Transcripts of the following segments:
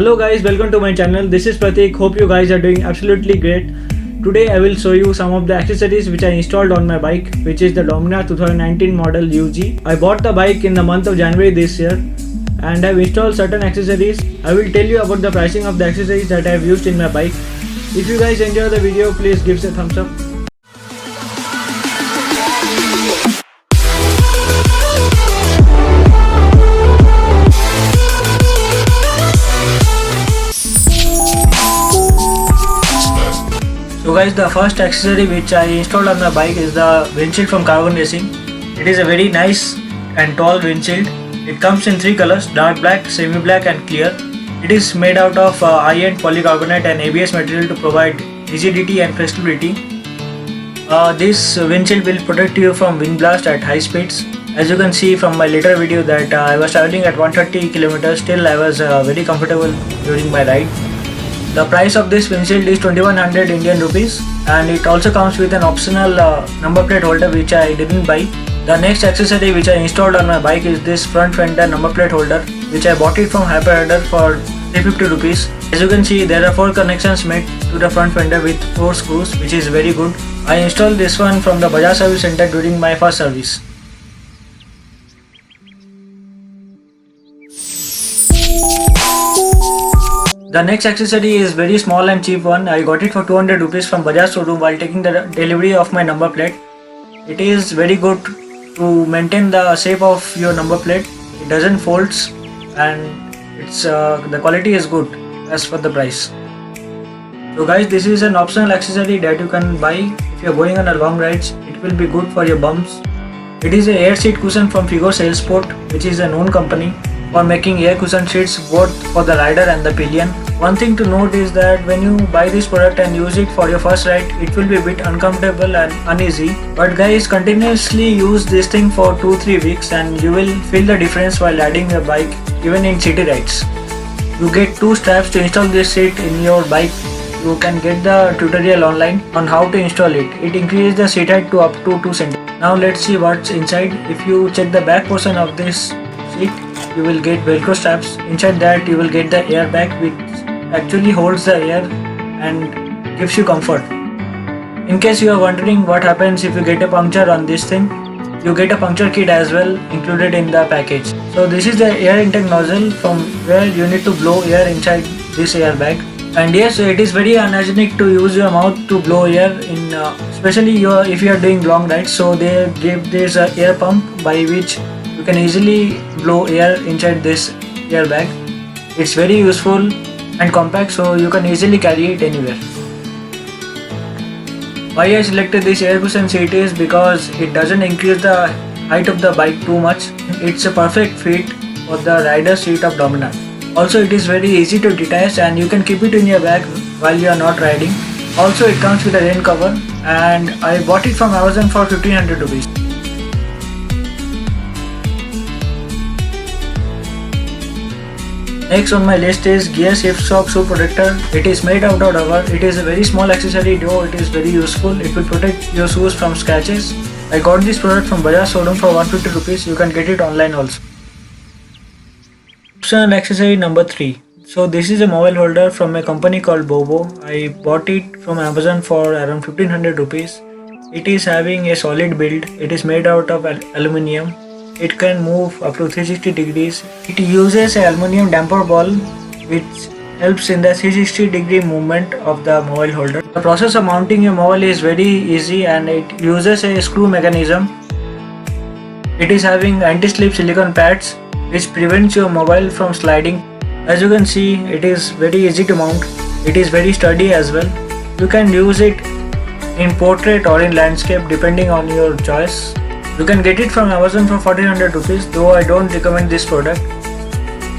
Hello guys, welcome to my channel. This is Pratik. Hope you guys are doing absolutely great. Today I will show you some of the accessories which I installed on my bike, which is the Dominar 2019 model UG. I bought the bike in the month of January this year and I've installed certain accessories. I will tell you about the pricing of the accessories that I have used in my bike. If you guys enjoy the video, please give us a thumbs up. So guys, the first accessory which I installed on my bike is the windshield from Carbon Racing. It is a very nice and tall windshield. It comes in three colors: dark black, semi-black and clear. It is made out of high-end polycarbonate and ABS material to provide rigidity and flexibility. This windshield will protect you from wind blast at high speeds. As you can see from my later video that I was traveling at 130 km, still I was very comfortable during my ride. The price of this windshield is 2100 Indian rupees and it also comes with an optional number plate holder which I didn't buy. The next accessory which I installed on my bike is this front fender number plate holder, which I bought it from Hyperrider for 350 rupees. As you can see, there are 4 connections made to the front fender with 4 screws, which is very good. I installed this one from the Bajaj service center during my first service. The next accessory is very small and cheap one. I got it for 200 rupees from Bajaj showroom while taking the delivery of my number plate. It is very good to maintain the shape of your number plate. It doesn't folds and it's the quality is good as per the price. So guys, this is an optional accessory that you can buy if you are going on a long rides. It will be good for your bumps. It is a air seat cushion from Figo Sailsport, which is a known company for making air cushion seats both for the rider and the pillion. One thing to note is that when you buy this product and use it for your first ride, it will be a bit uncomfortable and uneasy. But guys, continuously use this thing for 2-3 weeks and you will feel the difference while riding your bike even in city rides. You get 2 straps to install this seat in your bike. You can get the tutorial online on how to install it. It increases the seat height to up to 2 cm. Now let's see what's inside. If you check the back portion of this seat, you will get velcro straps. Inside that you will get the airbag which actually holds the air and gives you comfort. In case you are wondering what happens if you get a puncture on this thing, you get a puncture kit as well included in the package. So this is the air intake nozzle from where you need to blow air inside this airbag. And yes, it is very unhygienic to use your mouth to blow air in especially if you are doing long rides. So they give this air pump by which you can easily blow air inside this airbag. It's very useful and compact, so you can easily carry it anywhere. Why I selected this air cushion seat is because it doesn't increase the height of the bike too much. It's a perfect fit for the rider seat of Dominar. Also, it is very easy to detach and you can keep it in your bag while you are not riding. Also, it comes with a rain cover and I bought it from Amazon for 1500 rupees. Next on my list is Gear Shift Shock Shoe Protector. It is made out of rubber. It is a very small accessory though it is very useful. It will protect your shoes from scratches. I got this product from Bajaj showroom for 150 rupees. You can get it online also. Optional accessory number 3. So this is a mobile holder from a company called Bobo. I bought it from Amazon for around 1500 rupees. It is having a solid build. It is made out of aluminium. It can move up to 360 degrees. It uses an aluminium damper ball which helps in the 360 degree movement of the mobile holder. The process of mounting your mobile is very easy and it uses a screw mechanism. It is having anti-slip silicone pads which prevents your mobile from sliding. As you can see, it is very easy to mount. It is very sturdy as well. You can use it in portrait or in landscape depending on your choice. You can get it from Amazon for 1400 rupees, though I don't recommend this product.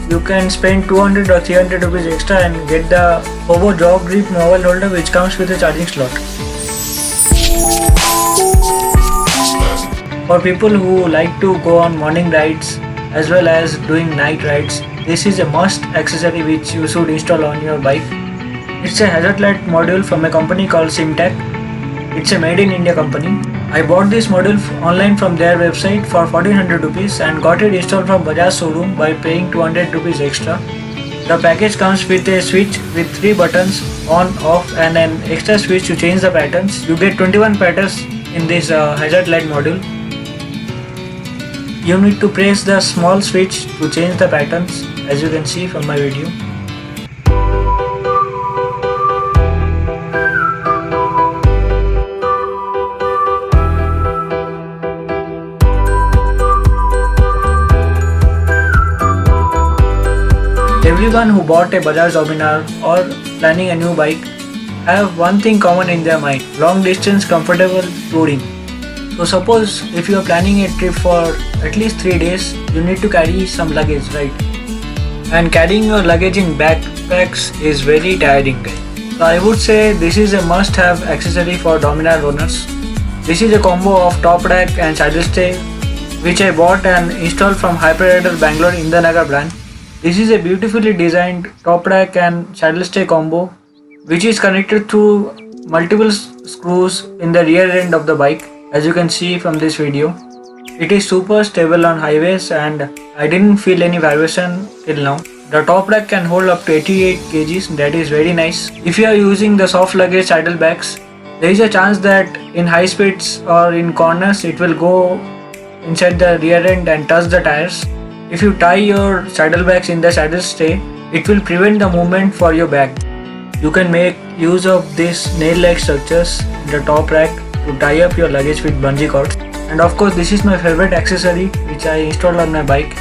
You can spend 200 or 300 rupees extra and get the Bobo Jog Grip mobile holder which comes with a charging slot. For people who like to go on morning rides as well as doing night rides, this is a must accessory which you should install on your bike. It's a hazard light module from a company called Simtech. It's a made in India company. I bought this module online from their website for 1400 rupees and got it installed from Bajaj showroom by paying 200 rupees extra. The package comes with a switch with 3 buttons on, off and an extra switch to change the patterns. You get 21 patterns in this hazard light module. You need to press the small switch to change the patterns, as you can see from my video. Everyone who bought a Bajaj Dominar or planning a new bike have one thing common in their mind: long distance comfortable touring. So suppose if you are planning a trip for at least 3 days, you need to carry some luggage, right? And carrying your luggage in backpacks is very tiring, guys. So I would say this is a must-have accessory for Dominar owners. This is a combo of top rack and saddle stay, which I bought and installed from Hyperrider Bangalore Indanagar brand. This is a beautifully designed top rack and saddle stay combo, which is connected through multiple screws in the rear end of the bike, as you can see from this video. It is super stable on highways and I didn't feel any vibration till now. The top rack can hold up to 88 kgs, that is very nice. If you are using the soft luggage saddle bags, there is a chance that in high speeds or in corners it will go inside the rear end and touch the tires. If you tie your saddlebags in the saddle stay, it will prevent the movement for your bag. You can make use of these nail-like structures in the top rack to tie up your luggage with bungee cords. And of course, this is my favorite accessory which I installed on my bike.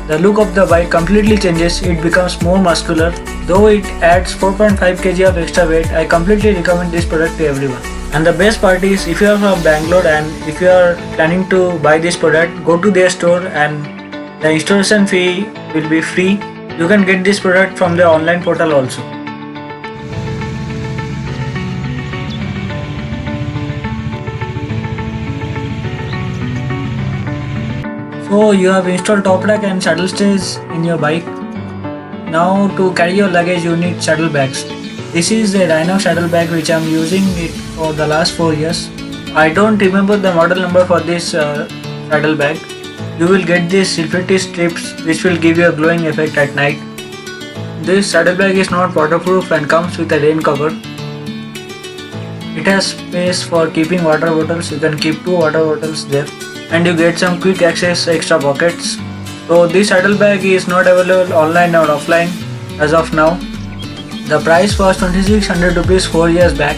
The look of the bike completely changes. It becomes more muscular. Though it adds 4.5 kg of extra weight, I completely recommend this product to everyone. And the best part is, if you are from Bangalore and if you are planning to buy this product, go to their store and the installation fee will be free. You can get this product from the online portal also. So you have installed top rack and saddle stays in your bike. Now to carry your luggage you need saddle bags. This is a Rhino saddle bag which I am using it for the last 4 years. I don't remember the model number for this saddle bag. You will get these reflective strips which will give you a glowing effect at night. This saddle bag is not waterproof and comes with a rain cover. It has space for keeping water bottles. You can keep 2 water bottles there. And you get some quick access extra pockets. So this saddle bag is not available online or offline as of now. The price was 2600 rupees 4 years back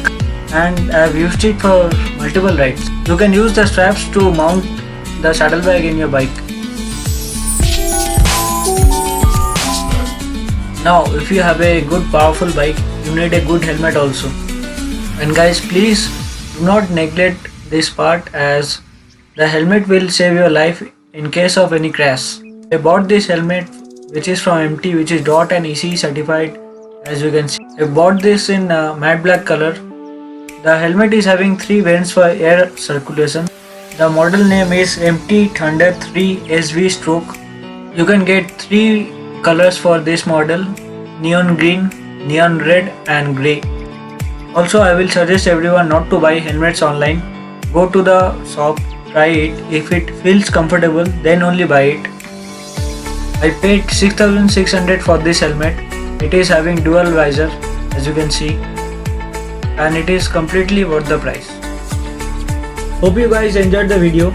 and I have used it for multiple rides. You can use the straps to mount the saddle bag in your bike. Now if you have a good powerful bike, you need a good helmet also. And guys, please do not neglect this part, as the helmet will save your life in case of any crash. I bought this helmet which is from MT, which is DOT and EC certified, as you can see. I bought this in matte black color. The helmet is having 3 vents for air circulation. The model name is MT Thunder 3 SV Stroke. You can get 3 colors for this model: neon green, neon red and grey. Also, I will suggest everyone not to buy helmets online. Go to the shop, try it. If it feels comfortable, then only buy it. I paid 6600 for this helmet. It is having dual visor, as you can see, and it is completely worth the price. Hope you guys enjoyed the video.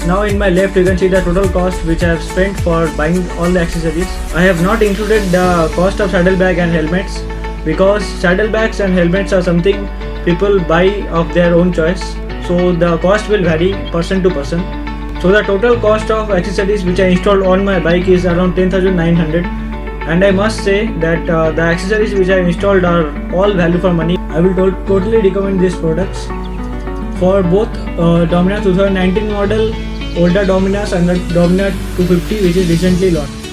Now in my left you can see the total cost which I have spent for buying all the accessories. I have not included the cost of saddle bag and helmets, because saddle bags and helmets are something people buy of their own choice. So the cost will vary person to person. So the total cost of accessories which I installed on my bike is around 10,900. And I must say that the accessories which I installed are all value for money. I will totally recommend these products for both Dominar 2019 model, older Dominars, and the Dominar 250 which is recently launched.